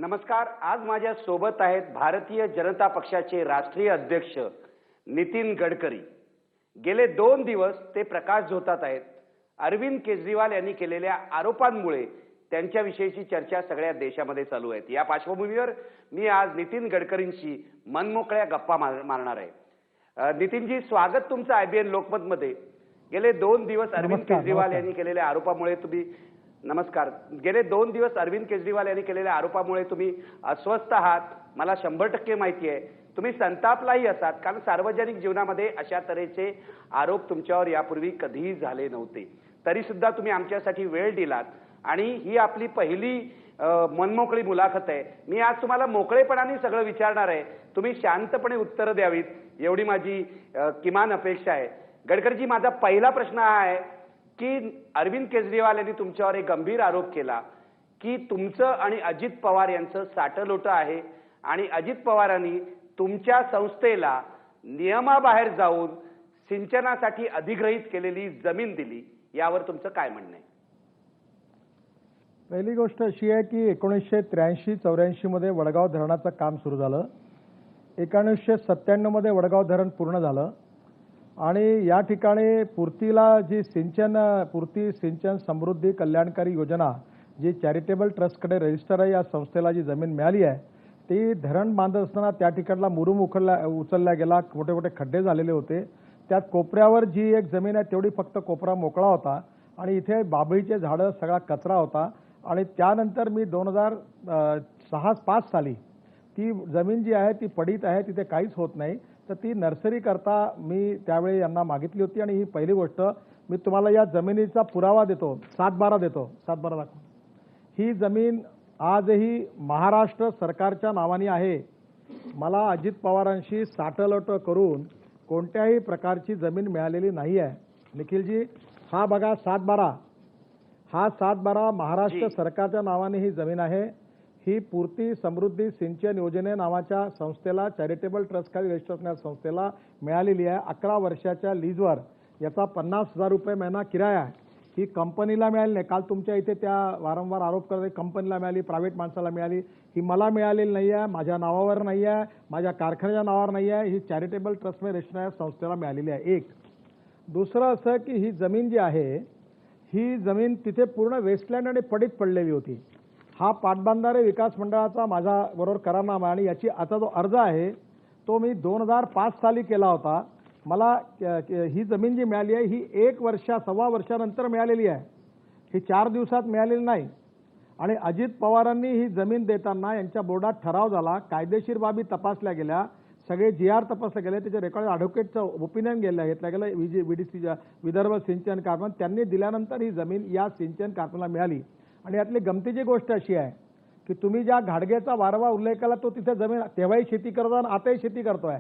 नमस्कार. आज माझ्या सोबत आहेत भारतीय जनता पक्षाचे राष्ट्रीय अध्यक्ष नितीन गडकरी. गेले 2 दिवस ते प्रकाश झोतात आहेत. अरविंद केजरीवाल यांनी केलेल्या आरोपांमुळे त्यांच्याविषयीची चर्चा सगळ्या देशामध्ये चालू आहे. या पार्श्वभूमीवर मी आज नितीन गडकरींशी मनमोकळ्या गप्पा मारणार आहे. नितीनजी, स्वागत तुमचं आयबीएन लोकमत मध्ये. गेले 2 दिवस अरविंद केजरीवाल यांनी केलेल्या आरोपामुळे तुम्ही गेले 2 दिवस अरविंद केजरीवाल यांनी केलेल्या आरोपामुळे तुम्ही अस्वस्थ आहात. मला 100% माहिती आहे. तुम्ही संतापलाही असाल, कारण सार्वजनिक जीवनामध्ये अशा तऱ्हेचे आरोप तुमच्यावर यापूर्वी कधीही झाले नव्हते. तरी सुद्धा तुम्ही आमच्यासाठी वेळ दिलात आणि ही आपली पहिली मनमोकळी मुलाखत आहे. मी आज तुम्हाला मोकळेपणाने सगळं विचारणार आहे. तुम्ही शांतपणे उत्तरं द्यावीत एवढी माझी किमान अपेक्षा आहे. गडकरीजी, माझा पहिला प्रश्न हा आहे की अरविंद केजरीवाल यांनी तुमच्यावर एक गंभीर आरोप केला की तुमचं आणि अजित पवार यांचं साटलोटं आहे आणि अजित पवारांनी तुमच्या संस्थेला नियमाबाहेर जाऊन सिंचनासाठी अधिग्रहित केलेली जमीन दिली. यावर तुमचं काय म्हणणं आहे? पहिली गोष्ट अशी आहे की 1983-84 मध्ये वडगाव धरणाचं काम सुरू झालं. 1997 मध्ये वडगाव धरण पूर्ण झालं आणि या ठिकाणी पूर्ती सिंचन समृद्धी कल्याणकारी योजना जी चॅरिटेबल ट्रस्टकडे रजिस्टर आहे, या संस्थेला जी जमीन मिळाली आहे ती धरण बांधत असताना त्या ठिकाणला मुरुम उचलला गेला. मोठे मोठे खड्डे झालेले होते. त्यात कोपऱ्यावर जी एक जमीन आहे तेवढी फक्त कोपरा मोकळा होता आणि इथे बाभळीचे झाडं, सगळा कचरा होता. आणि त्यानंतर मी 2006-05 साली ती जमीन जी आहे ती पडीत आहे, तिथे काहीच होत नाही, तर ती नर्सरी करता मी त्यावेळी यांना मागितली होती. आणि ही पहिली गोष्ट, मी तुम्हाला या जमिनीचा पुरावा देतो. 7/12 देतो. 7/12 दाखव. ही जमीन आजही महाराष्ट्र सरकारच्या नावाने आहे. मला अजित पवारांशी साटलोट करून कोणत्याही प्रकारची जमीन मिळालेली नाही आहे. निखिलजी, हा बघा 7/12, हा 7/12 महाराष्ट्र सरकारच्या नावाने ही जमीन आहे. ही पूर्ती समृद्धी सिंचन योजने नावाच्या संस्थेला, चॅरिटेबल ट्रस्ट खाली रजिस्टर असणाऱ्या संस्थेला मिळालेली आहे. 11 वर्षाच्या लीजवर. याचा 50,000 रुपये महिना किराया आहे. ही कंपनीला मिळाली नाही. काल तुमच्या इथे त्या वारंवार आरोप करते कंपनीला मिळाली, प्रायव्हेट माणसाला मिळाली. ही मला मिळालेली नाही आहे, माझ्या नावावर नाही आहे, माझ्या कारखान्याच्या नावावर नाही आहे. ही चॅरिटेबल ट्रस्टमध्ये रजिस्टर असणाऱ्या संस्थेला मिळालेली आहे. एक. दुसरं असं की ही जमीन जी आहे, ही जमीन तिथे पूर्ण वेस्टलँड आणि पडीत पडलेली होती. हा पाटबंधारे विकास मंडळाचा माझा बरोबर करारनामा आणि याची आता जो अर्ज आहे तो मी 2005 साली केला होता. मला ही जमीन जी मिळाली आहे ही 1-1.25 वर्षानंतर मिळालेली आहे. ही 4 दिवसात मिळालेली नाही. आणि अजित पवारांनी ही जमीन देताना यांच्या बोर्डात ठराव झाला, कायदेशीर बाबी तपासल्या गेल्या, सगळे GR तपासले गेले, त्याचे रेकॉर्ड ॲडव्होकेटचं ओपिनियन घेतलं गेलं. VDC विदर्भ सिंचन कारखाना त्यांनी दिल्यानंतर ही जमीन या सिंचन कारखान्याला मिळाली. आणि यातली गमतीची गोष्ट अशी आहे की तुम्ही ज्या घाडगेचा वारंवार उल्लेख केला, तो तिथे जमीन तेव्हाही शेती करतो आणि आताही शेती करतोय.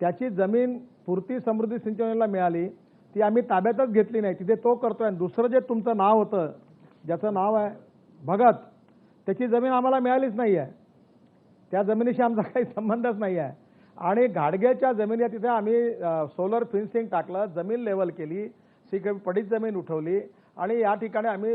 त्याची जमीन पूर्ती समृद्धी सिंचनला मिळाली, ती आम्ही ताब्यातच घेतली नाही, तिथे तो करतोय. दुसरं जे तुमचं नाव होतं, ज्याचं नाव आहे भगत, त्याची जमीन आम्हाला मिळालीच नाही आहे. त्या जमिनीशी आमचा काही संबंधच नाही आहे. आणि घाडगेच्या जमिनी तिथे आम्ही सोलर फेन्सिंग टाकलं, जमीन लेवल केली, पडीत जमीन उठवली. आणि या ठिकाणी आम्ही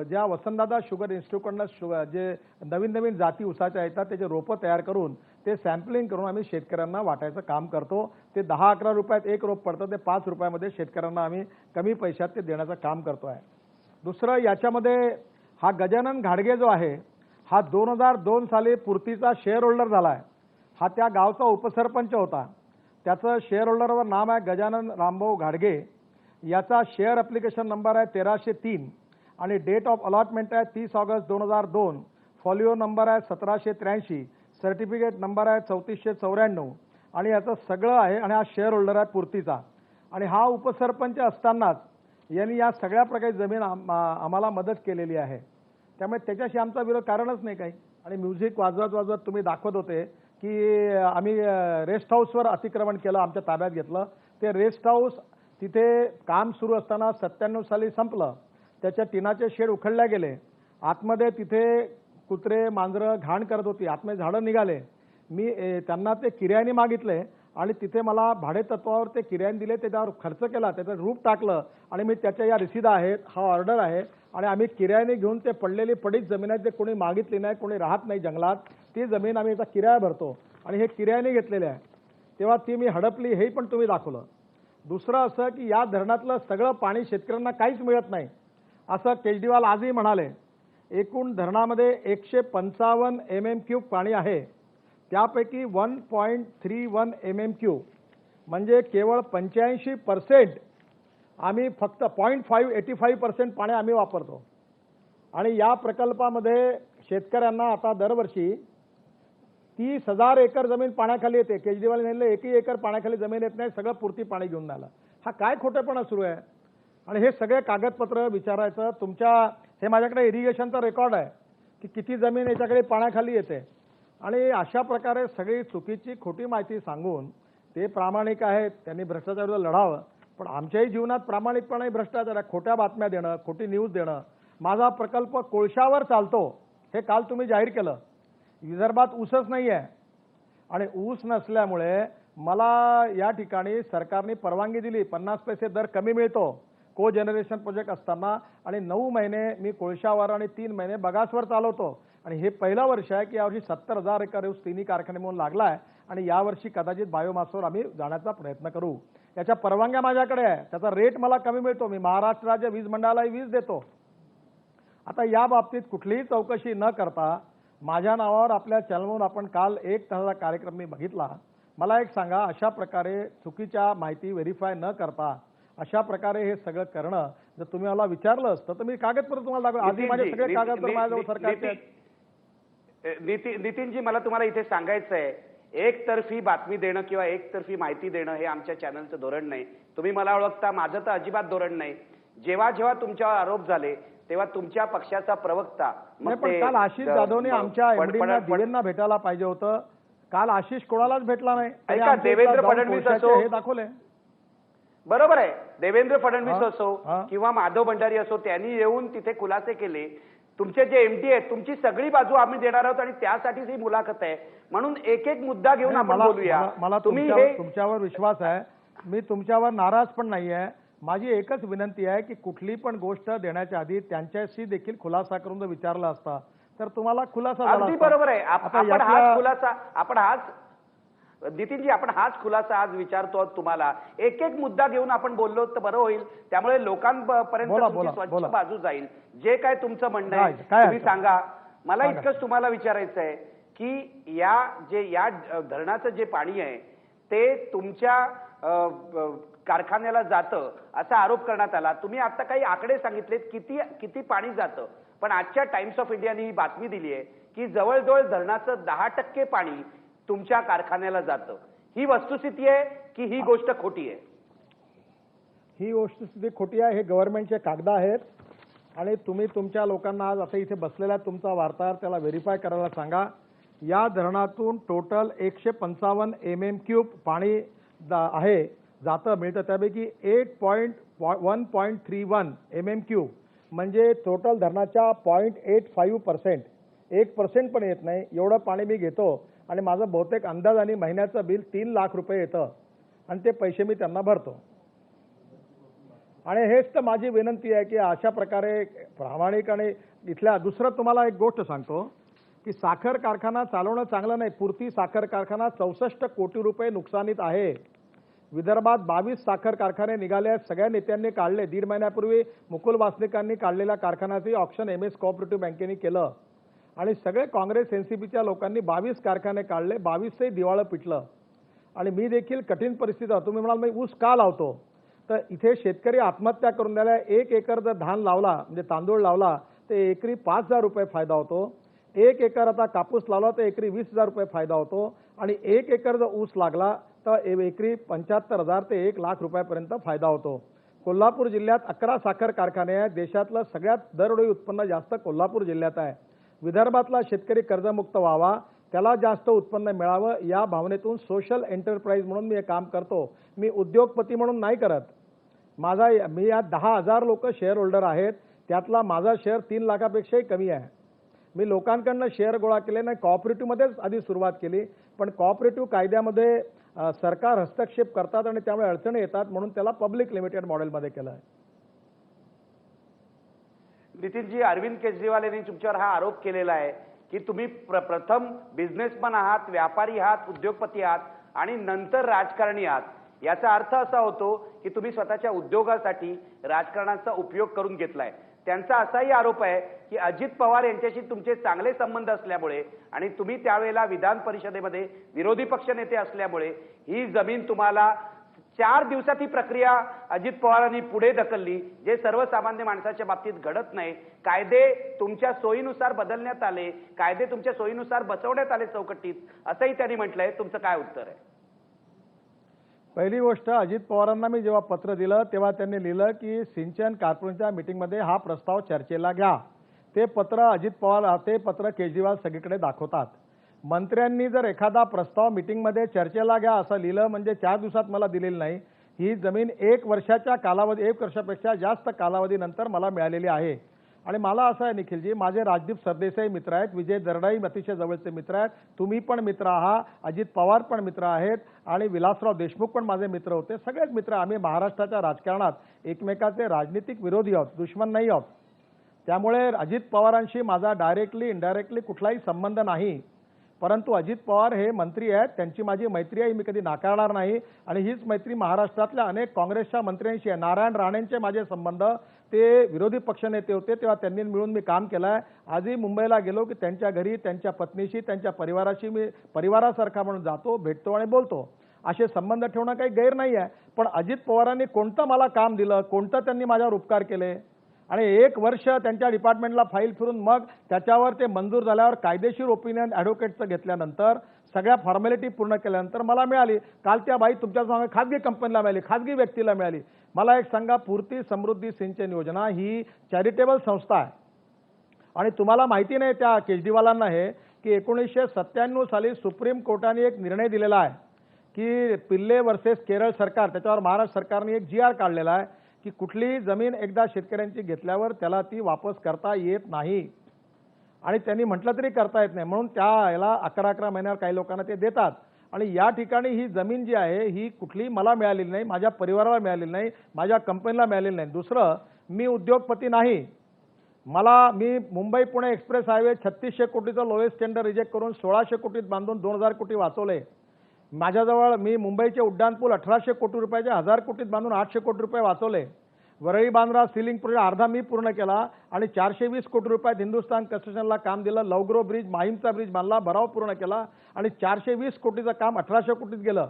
ज्या वसंतदादा शुगर इन्स्टिट्यूटकडनं जे नवीन जाती उसाच्या येतात त्याचे रोपं तयार करून ते सॅम्पलिंग करून आम्ही शेतकऱ्यांना वाटायचं काम करतो. ते 10-11 रुपयात एक रोप पडतं, ते 5 रुपयामध्ये शेतकऱ्यांना आम्ही कमी पैशात ते देण्याचं काम करतो आहे. दुसरं, याच्यामध्ये हा गजानन घाडगे जो आहे हा 2002 साली पूर्तीचा शेअर होल्डर झाला आहे. हा त्या गावचा उपसरपंच होता. त्याचं शेअर होल्डरवर नाम आहे गजानन रामभाऊ घाडगे. याचा शेअर ॲप्लिकेशन नंबर आहे 1303 आणि डेट ऑफ अलॉटमेंट आहे 30 ऑगस्ट 2002. फॉलिओ नंबर आहे 1783, सर्टिफिकेट नंबर आहे 3494 आणि याचं सगळं आहे. आणि हा शेअर होल्डर आहे पूर्तीचा. आणि हा उपसरपंच असतानाच यांनी या सगळ्या प्रकारची जमीन आम्हाला मदत केलेली आहे. त्यामुळे त्याच्याशी आमचा विरोध कारणच नाही काही. आणि म्युझिक वाजवत तुम्ही दाखवत होते की आम्ही रेस्ट हाऊसवर अतिक्रमण केलं, आमच्या ताब्यात घेतलं. ते रेस्ट हाऊस तिथे काम सुरू असताना 97 साली संपलं. त्याच्या टिनाचे शेड उखडले गेले. आतमध्ये तिथे कुत्रे मांजरं घाण करत होती, आतमध्ये झाडं निघाले. मी त्यांना ते किरायाने मागितले आणि तिथे मला भाडेतत्वावर ते किरायाने दिले, त्याच्यावर खर्च केला, त्याचं रूप टाकलं आणि मी त्याच्या या रसिदा आहेत, हा ऑर्डर आहे आणि आम्ही किरायाने घेऊन ते पडलेली पडीक जमीन आहे, ते कोणी मागितली नाही, कोणी राहत नाही जंगलात, ती जमीन आम्ही याचा किराया भरतो आणि हे किरायाने घेतलेले आहे. तेव्हा ती मी हडपली, हे पण तुम्ही दाखवलं. दुसरं असं की या धरणातलं सगळं पाणी शेतकऱ्यांना काहीच मिळत नाही असं केजरीवाल आजही म्हणाले. एकूण धरणामध्ये 155 MM³ पाणी आहे, त्यापैकी 1.31 MM³ म्हणजे केवळ 85% आम्ही फक्त 0.85% पाणी आम्ही वापरतो. आणि या प्रकल्पामध्ये शेतकऱ्यांना आता दरवर्षी 30,000 एकर जमीन पाण्याखाली येते. केजरीवाल यांनी 1 एकर पाण्याखाली जमीन येत नाही, सगळं पुरती पाणी घेऊन जायला. हा काय खोटेपणा सुरू आहे. आणि हे सगळे कागदपत्र विचारायचं तुमच्या, हे माझ्याकडे इरिगेशनचा रेकॉर्ड आहे की किती जमीन याच्याकडे पाण्याखाली येते. आणि अशा प्रकारे सगळी चुकीची खोटी माहिती सांगून ते प्रामाणिक आहेत, त्यांनी भ्रष्टाचाराविरुद्ध लढावं. पण आमच्याही जीवनात प्रामाणिकपणे भ्रष्टाचार आहे, खोट्या बातम्या देणं, खोटी न्यूज देणं. माझा प्रकल्प कोळशावर चालतो, हे काल तुम्ही जाहीर केलं. विदर्भात ऊसच नाही आहे आणि ऊस नसल्यामुळे मला या ठिकाणी सरकारने परवानगी दिली, 50 पैसे दर कमी मिळतो को जनरेशन प्रोजेक्ट असताना, आणि 9 महिने मी कोळशावर आणि 3 महिने बगासवर चालवतो. आणि हे पहिलं वर्ष आहे की यावर्षी 70,000 एकर ऊस तिन्ही कारखाने म्हणून लागला आहे आणि यावर्षी कदाचित बायोमासवर आम्ही जाण्याचा प्रयत्न करू. याच्या परवानग्या माझ्याकडे आहे, त्याचा रेट मला कमी मिळतो, मी महाराष्ट्र राज्य वीज मंडळालाही वीज देतो. आता या बाबतीत कुठलीही चौकशी न करता माझ्या नावावर आपल्या चॅनलवरून आपण काल 1 तासाचा कार्यक्रम मी बघितला. मला एक सांगा, अशा प्रकारे चुकीच्या माहिती व्हेरीफाय न करता अशा प्रकारे हे सगळं करणं, जर तुम्ही मला विचारलं असतं तर मी कागदपत्र तुम्हाला दाखवलं. आधी माझे सगळे कागदपत्र माझ्याजवळ सरकारचे. नितीनजी, मला तुम्हाला इथे सांगायचं आहे, एकतर्फी बातमी देणं किंवा एकतर्फी माहिती देणं हे आमच्या चॅनलचं धोरण नाही. तुम्ही मला ओळखता, माझं तर अजिबात धोरण नाही. जेव्हा जेव्हा तुमच्यावर आरोप झाले तेव्हा तुमच्या पक्षाचा प्रवक्ता, पण काल आशिष जाधवने आमच्या दिवेंना भेटायला पाहिजे होतं. काल आशिष कोणालाच भेटला नाही. ऐका, देवेंद्र फडणवीस असो, हे दाखवले बरोबर आहे, देवेंद्र फडणवीस असो किंवा माधव भंडारी असो, त्यांनी येऊन तिथे खुलासे केले. तुमचे जे एमडी आहेत, तुमची सगळी बाजू आम्ही देणार आहोत आणि त्यासाठीच ही मुलाखत आहे. म्हणून एक एक मुद्दा घेऊन आपण बोलूया. मला तुमच्यावर विश्वास आहे, मी तुमच्यावर नाराज पण नाही आहे. माझी एकच विनंती आहे की कुठली पण गोष्ट देण्याच्या आधी त्यांच्याशी देखील खुलासा करून जर विचारला असता तर तुम्हाला खुलासा झाला. अगदी बरोबर आहे. नितीनजी, आपण हाच खुलासा आज विचारतो तुम्हाला. एक एक मुद्दा घेऊन आपण बोललो तर बरं होईल, त्यामुळे लोकांपर्यंत तुमची स्वच्छ बाजू जाईल. जे काय तुमचं म्हणणं आहे तुम्ही सांगा. मला इतकंच तुम्हाला विचारायचं आहे की या धरणाचं जे पाणी आहे ते तुमच्या कारखान्याला जातं असा आरोप करण्यात आला. तुम्ही आता काही आकडे सांगितलेत किती पाणी जातं, पण आजच्या टाइम्स ऑफ इंडियाने ही बातमी दिली आहे की जवळजवळ धरणाचं 10% पाणी तुमच्या कारखान्याला जातं. ही वस्तुस्थिती आहे की ही गोष्ट खोटी आहे? ही वस्तुस्थिती खोटी आहे. हे गव्हर्नमेंटचे कागद आहेत आणि तुम्ही तुमच्या लोकांना आज आता इथे बसलेला तुमचा वार्ताहर त्याला व्हेरीफाय करायला सांगा. या धरणातून टोटल 155 MM³ पाणी आहे जातं मिळतं, त्यापैकी 1.31 MM³ म्हणजे टोटल धरणाच्या 0.85%, 1% पण येत नाही एवढं पाणी मी घेतो. आणि माझं बहुतेक अंदाजाने महिन्याचं बिल 3 लाख रुपये येतं आणि ते पैसे मी त्यांना भरतो. आणि हेच तर माझी विनंती आहे की अशा प्रकारे प्रामाणिक. आणि इथल्या दुसरं तुम्हाला एक गोष्ट सांगतो की साखर कारखाना चालवणं चांगलं नाही. पुरती साखर कारखाना 64 कोटी रुपये नुकसानीत आहे. विदर्भात 22 साखर कारखाने निघाले आहेत, सगळ्या नेत्यांनी काढले. 1.5 महिन्यापूर्वी मुकुल वासनिकांनी काढलेल्या कारखान्याचे ऑप्शन MS कोऑपरेटिव्ह बँकेने केलं आणि सगळे काँग्रेस NCPच्या लोकांनी 22 कारखाने काढले, 22ही दिवाळं पिटलं. आणि मी देखील कठीण परिस्थिती आहे. तुम्ही म्हणाल मी ऊस का लावतो, तर इथे शेतकरी आत्महत्या करून द्यायला. 1 एकर जर धान लावला म्हणजे तांदूळ लावला तर एकरी 5,000 रुपये फायदा होतो. 1 एकर आता कापूस लावला तर एकरी 20,000 रुपये फायदा होतो. आणि 1 एकर जर ऊस लागला तर एकरी 75,000 ते 1 लाख रुपयापर्यंत फायदा होतो. कोल्हापूर जिल्ह्यात 11 साखर कारखाने आहेत. देशातलं सगळ्यात दरडोई उत्पन्न जास्त कोल्हापूर जिल्ह्यात आहे. विदर्भातला शेतकरी कर्जमुक्त व्हावा, त्याला जास्त उत्पन्न मिळावं या भावनेतून सोशल एंटरप्राइज म्हणून मी हे काम करतो. मी उद्योगपती म्हणून नाही करत. मी या 10,000 लोक शेअर होल्डर आहेत, त्यातला माझा शेअर 3 लाखापेक्षाही कमी आहे. मी लोकांकडनं शेअर गोळा केले नाही. कॉपरेटिव्हमध्येच आधी सुरुवात केली, पण कॉपरेटिव्ह कायद्यामध्ये सरकार हस्तक्षेप करतात आणि त्यामुळे अडचणी येतात, म्हणून त्याला पब्लिक लिमिटेड मॉडेलमध्ये केलं आहे. नितीनजी, अरविंद केजरीवाल यांनी तुमच्यावर हा आरोप केलेला आहे की तुम्ही प्रथम बिझनेसमन आहात, व्यापारी आहात, उद्योगपती आहात आणि नंतर राजकारणी आहात. याचा अर्थ असा होतो की तुम्ही स्वतःच्या उद्योगासाठी राजकारणाचा उपयोग करून घेतलाय. त्यांचा असाही आरोप आहे की अजित पवार यांच्याशी तुमचे चांगले संबंध असल्यामुळे आणि तुम्ही त्यावेळेला विधान परिषदेमध्ये विरोधी पक्षनेते असल्यामुळे ही जमीन तुम्हाला 4 दिवसात ही प्रक्रिया अजित पवारांनी पुढे ढकलली, जे सर्वसामान्य माणसाच्या बाबतीत घडत नाही. कायदे तुमच्या सोयीनुसार बदलण्यात आले, कायदे तुमच्या सोयीनुसार बसवण्यात आले चौकटीत, असंही त्यांनी म्हटलंय. तुमचं काय उत्तर आहे? पहिली गोष्ट, अजित पवारांना मी जेव्हा पत्र दिलं तेव्हा त्यांनी लिहिलं की सिंचन कॉर्पोरेशनच्या मीटिंगमध्ये हा प्रस्ताव चर्चेला घ्या. ते पत्र केजरीवाल सगळीकडे दाखवतात. मंत्र्यांनी जर एखादा प्रस्ताव मीटिंगमध्ये चर्चेला घ्या असं लिहिलं म्हणजे 4 दिवसात मला दिलेली नाही. ही जमीन 1 वर्षाच्या कालावधी, 1 वर्षापेक्षा जास्त कालावधीनंतर मला मिळालेली आहे. आणि मला असं आहे निखिलजी, माझे राजदीप सरदेसाई मित्र आहेत, विजय दर्डाई अतिशय जवळचे मित्र आहेत, तुम्ही पण मित्र आहात, अजित पवार पण मित्र आहेत आणि विलासराव देशमुख पण माझे मित्र होते. सगळेच मित्र. आम्ही महाराष्ट्राच्या राजकारणात एकमेकाचे राजनीतिक विरोधी आहोत, दुश्मन नाही आहोत. त्यामुळे अजित पवारांशी माझा डायरेक्टली इनडायरेक्टली कुठलाही संबंध नाही. परंतु अजित पवार हे मंत्री आहेत, त्यांची माझी मैत्री आहे, मी कधी नाकारणार नाही. आणि हीच मैत्री महाराष्ट्रातल्या अनेक काँग्रेसच्या मंत्र्यांशी आहे. नारायण राणेंचे माझे संबंध, ते विरोधी पक्षनेते होते तेव्हा त्यांनी मिळून मी काम केलं आहे. आजही मुंबईला गेलो की त्यांच्या घरी, त्यांच्या पत्नीशी, त्यांच्या परिवाराशी मी परिवारासारखा म्हणून जातो, भेटतो आणि बोलतो. असे संबंध ठेवणं काही गैर नाही आहे. पण अजित पवारांनी कोणतं मला काम दिलं, कोणतं त्यांनी माझ्यावर उपकार केले आणि 1 वर्ष त्यांच्या डिपार्टमेंटला फाईल फिरून मग त्याच्यावर ते मंजूर झाल्यावर कायदेशीर ओपिनियन ॲडव्होकेटचं घेतल्यानंतर सगळ्या फॉर्मॅलिटी पूर्ण केल्यानंतर मला मिळाली. काल त्या बाई तुमच्या समोर खाजगी कंपनीला मिळाली, खाजगी व्यक्तीला मिळाली. मला एक सांगा, पूर्ती समृद्धी सिंचन योजना ही चॅरिटेबल संस्था आहे आणि तुम्हाला माहिती नाही त्या केजरीवालांना हे की 1997 साली सुप्रीम कोर्टाने एक निर्णय दिलेला आहे की पिल्ले वर्सेस केरळ सरकार, त्याच्यावर महाराष्ट्र सरकारने एक GR काढलेला आहे की कुठलीही जमीन एकदा शेतकऱ्यांची घेतल्यावर त्याला ती वापस करता येत नाही. आणि त्यांनी म्हटलं तरी करता येत नाही, म्हणून याला 11-11 महिन्यावर काही लोकांना ते देतात. आणि या ठिकाणी ही जमीन जी आहे ही कुठली मला मिळालेली नाही, माझ्या परिवाराला मिळालेली नाही, माझ्या कंपनीला मिळालेली नाही. दुसरं, मी उद्योगपती नाही. मी मुंबई पुणे एक्सप्रेस हायवे 3600 कोटीचं लोएस्ट टेंडर रिजेक्ट करून 1600 कोटीत बांधून 2000 कोटी वाचवले. माझ्याजवळ मी मुंबईचे उड्डाणपूल 1800 कोटी रुपयाचे 1000 कोटीत बांधून 800 कोटी रुपये वाचवले. वरळी बांद्रा सिलिंग प्रोजेक्ट अर्धा मी पूर्ण केला आणि 420 कोटी रुपयात हिंदुस्तान कन्स्ट्रक्शनला काम दिलं. लवग्रो ब्रिज, माहीमचा ब्रिज बांधला, भराव पूर्ण केला आणि 420 कोटीचं काम 1800 कोटीत गेलं.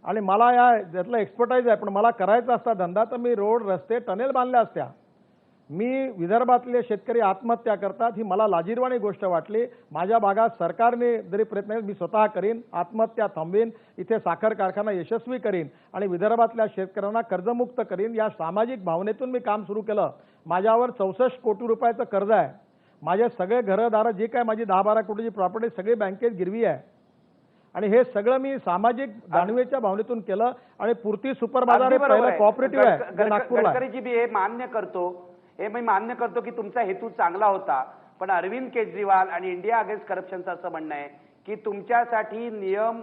आणि मला यातलं एक्सपर्टाईज आहे, पण मला करायचा असता धंदा तर मी रोड, रस्ते, टनेल बांधल्या असत्या. मी विदर्भातले शेतकरी आत्महत्या करतात ही मला लाजिरवाणी गोष्ट वाटली. माझ्या भागात सरकारने जरी प्रयत्न मी स्वतः करीन, आत्महत्या थांबवीन, इथे साखर कारखाना यशस्वी करीन आणि विदर्भातल्या शेतकऱ्यांना कर्जमुक्त करीन. या सामाजिक भावनेतून मी काम सुरू केलं. माझ्यावर 64 कोटी रुपयाचं कर्ज आहे. माझे सगळे घरदार, जे काय माझी 10-12 कोटीची प्रॉपर्टी सगळी बँकेत गिरवी आहे. आणि हे सगळं मी सामाजिक जाणीवेच्या भावनेतून केलं. आणि पूर्ती सुपर बाजार हे पहिलं कोऑपरेटिव्ह आहे नागपूरला. गडकरीजी बी हे मान्य करतो की तुमचा हेतू चांगला होता, पण अरविंद केजरीवाल आणि इंडिया अगेन्स्ट करप्शनचं असं म्हणणं आहे की तुमच्यासाठी नियम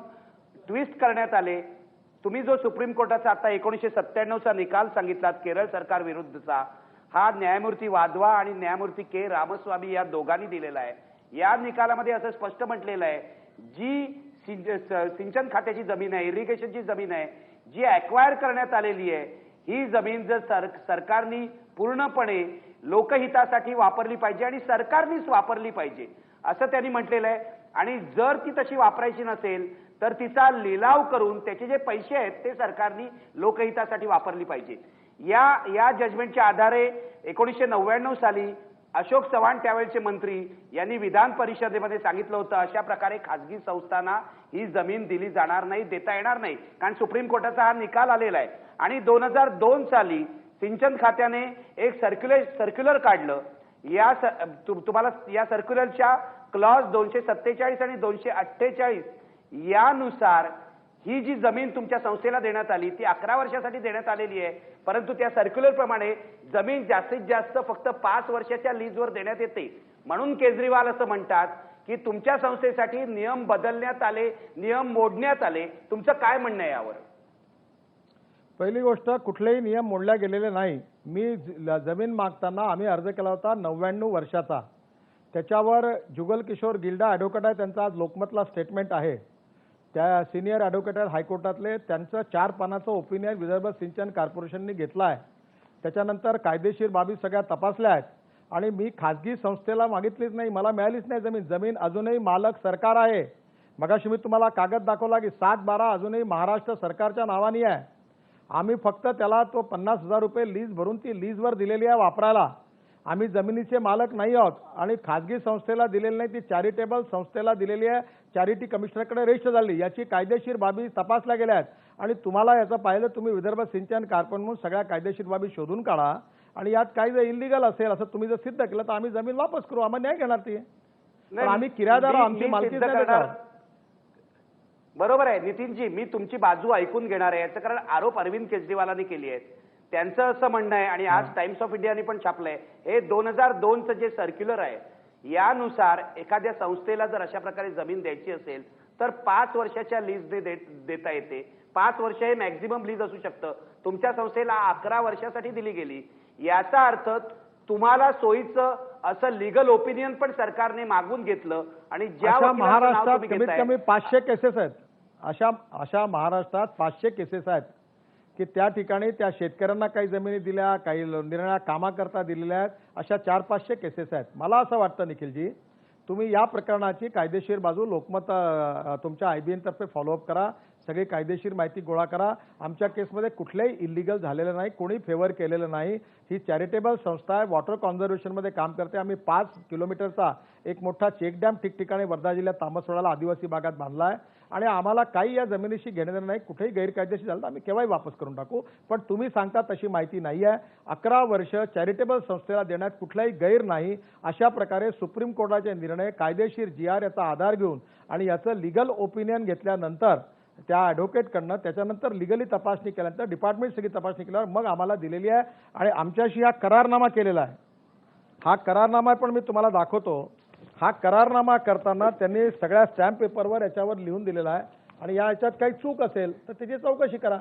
ट्विस्ट करण्यात आले. तुम्ही जो सुप्रीम कोर्टाचा आता 1997चा निकाल सांगितलात केरळ सरकार विरुद्धचा, हा न्यायमूर्ती वाधवा आणि न्यायमूर्ती के रामस्वामी या दोघांनी दिलेला आहे. या निकालामध्ये असं स्पष्ट म्हटलेलं आहे, जी सिंचन खात्याची जमीन आहे, इरिगेशनची जमीन आहे, जी ॲक्वायर करण्यात आलेली आहे, ही जमीन जर सरकारने पूर्णपणे लोकहितासाठी वापरली पाहिजे आणि सरकारनेच वापरली पाहिजे असं त्यांनी म्हटलेलं आहे. आणि जर ती तशी वापरायची नसेल तर तिचा लिलाव करून त्याचे जे पैसे आहेत ते सरकारने लोकहितासाठी वापरली पाहिजे. या जजमेंटच्या आधारे 1999 साली अशोक चव्हाण त्यावेळेचे मंत्री यांनी विधान परिषदेमध्ये सांगितलं होतं अशा प्रकारे खासगी संस्थांना ही जमीन दिली जाणार नाही, देता येणार नाही, कारण सुप्रीम कोर्टाचा हा निकाल आलेला आहे. आणि 2002 साली सिंचन खात्याने एक सर्क्युलर काढलं. तुम्हाला या सर्क्युलरच्या क्लॉज 247 आणि 248 यानुसार ही जी जमीन तुमच्या संस्थेला देण्यात आली ती 11 वर्षासाठी देण्यात आलेली आहे. परंतु त्या सर्क्युलर प्रमाणे जमीन जास्तीत जास्त फक्त 5 वर्षाच्या लीजवर देण्यात येते. म्हणून केजरीवाल असं म्हणतात की तुमच्या संस्थेसाठी नियम बदलण्यात आले, नियम मोडण्यात आले? तुमचं काय म्हणणं आहे यावर? पहिली गोष्ट, कुठलेही नियम मोडल्या गेलेले नाही. मी जमीन मागताना आम्ही अर्ज केला होता 99 वर्षाचा. त्याच्यावर जुगल किशोर गिल्डा ॲडव्होकेट आहे, त्यांचा आज लोकमतला स्टेटमेंट आहे. त्या सिनियर ॲडव्होकेट आहेत हायकोर्टातले, त्यांचं 4 पानाचं ओपिनियन विदर्भ सिंचन कॉर्पोरेशनने घेतलं आहे. त्याच्यानंतर कायदेशीर बाबी सगळ्या तपासल्या आहेत आणि मी खाजगी संस्थेला मागितलीच नाही, मला मिळालीच नाही जमीन. जमीन अजूनही मालक सरकार आहे. मगाशी मी तुम्हाला कागद दाखवला की 7/12 अजूनही महाराष्ट्र सरकारच्या नावाने आहे. आम्ही फक्त त्याला तो 50,000 रुपये लीज भरून ती लीजवर दिलेली आहे वापरायला. आम्ही जमिनीचे मालक नाही आहोत आणि खाजगी संस्थेला दिलेली नाही, ती चॅरिटेबल संस्थेला दिलेली आहे. चॅरिटी कमिशनरकडे रजिस्टर झाली. याची कायदेशीर बाबी तपासल्या गेल्या आहेत आणि तुम्हाला याचं पाहिलं, तुम्ही विदर्भ सिंचन कॉर्पोरेशन म्हणून सगळ्या कायदेशीर बाबी शोधून काढा आणि यात काही जर इलिगल असेल असं तुम्ही जर सिद्ध केलं तर आम्ही जमीन वापस करू. आम्हाला न्याय घेणार ती. पण आम्ही किरायदार, आमची मालकीच नाही त्याच्यावर. बरोबर आहे नितीनजी, मी तुमची बाजू ऐकून घेणार आहे. याचं कारण आरोप अरविंद केजरीवालांनी केली आहेत. त्यांचं असं म्हणणं आहे आणि आज टाइम्स ऑफ इंडियाने पण छापलंय, हे 2002चं जे सर्क्युलर आहे यानुसार एखाद्या संस्थेला जर अशा प्रकारे जमीन द्यायची असेल तर 5 वर्षाच्या लीजने देता येते. 5 वर्ष हे मॅक्झिमम लीज असू शकतं. तुमच्या संस्थेला 11 वर्षासाठी दिली गेली. याचा अर्थ तुम्हाला सोयीचं असं लिगल ओपिनियन पण सरकारने मागून घेतलं आणि ज्या महाराष्ट्रात कमीत कमी 500 केसेस आहेत. अशा महाराष्ट्रात 500 केसेस आहेत की त्या ठिकाणी त्या शेतकऱ्यांना काही जमिनी दिल्या, काही निर्णया कामाकरता दिलेल्या आहेत. अशा 400-500 केसेस आहेत. मला असं वाटतं निखिलजी, तुम्ही या प्रकरणाची कायदेशीर बाजू लोकमत तुमच्या IBN तर्फे फॉलोअप करा. सगळी कायदेशीर माहिती गोळा करा. आमच्या केसमध्ये कुठलेही इलिगल झालेलं नाही, कोणी फेवर केलेलं नाही. ही चॅरिटेबल संस्था आहे, वॉटर कॉन्झर्वेशनमध्ये काम करते. आम्ही 5 किलोमीटरचा एक मोठा चेक डॅम ठिकठिकाणी वर्धा जिल्ह्यात तामसवाडाला आदिवासी भागात बांधला आहे आणि आम्हाला काही या जमिनीशी घेणं नाही. कुठेही गैरकायदेशीर झालं तर आम्ही केव्हाही वापस करून टाकू. पण तुम्ही सांगता तशी माहिती नाही आहे. 11 वर्ष चॅरिटेबल संस्थेला देण्यात कुठलाही गैर नाही. अशा प्रकारे सुप्रीम कोर्टाचे निर्णय, कायदेशीर GR याचा आधार घेऊन आणि याचं लिगल ओपिनियन घेतल्यानंतर त्या ॲडव्होकेटकडनं त्याच्यानंतर लिगली तपासणी केल्यानंतर डिपार्टमेंट सगळी तपासणी केल्यावर मग आम्हाला दिलेली आहे आणि आमच्याशी हा करारनामा केलेला आहे. हा करारनामा पण मी तुम्हाला दाखवतो. हा करारनामा करताना त्यांनी सगळ्या स्टॅम्प पेपरवर याच्यावर लिहून दिलेला आहे आणि याच्यात काही चूक असेल तर त्याची चौकशी करा.